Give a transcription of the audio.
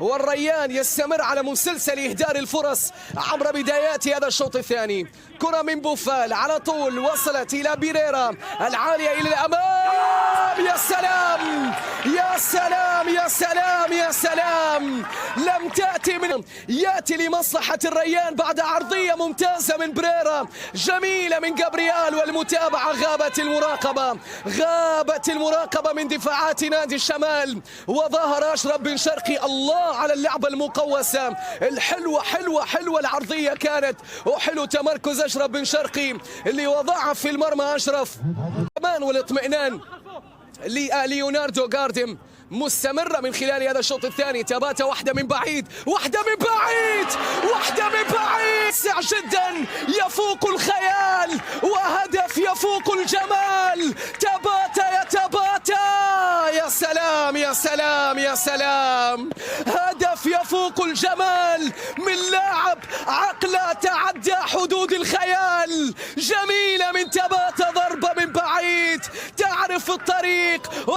والريان يستمر على مسلسل إهدار الفرص عبر بدايات هذا الشوط الثاني. كرة من بوفال على طول وصلت إلى بيريرا العالية إلى الأمام. يا سلام يا سلام يا سلام يا سلام، لم تأتي من يأتي لمصلحة الريان بعد عرضية ممتازة من بريرا جميلة من جابرييل، والمتابعة غابت المراقبة من دفاعات نادي الشمال، وظهر أشرف بن شرقي. الله على اللعبة المقوسة الحلوة، حلوة العرضية كانت، وحلو تمركز أشرف بن شرقي اللي وضعها في المرمى. أشرف كمان والاطمئنان ليوناردو جاردم مستمرة من خلال هذا الشوط الثاني. تاباتا واحدة من بعيد سع جدا يفوق الخيال، وهدف يفوق الجمال. تاباتا يا سلام يا سلام يا سلام، هدف يفوق الجمال من لاعب عقله تعدى حدود الخيال. جميلة من تاباتا، ضربة من بعيد تعرف الطريق.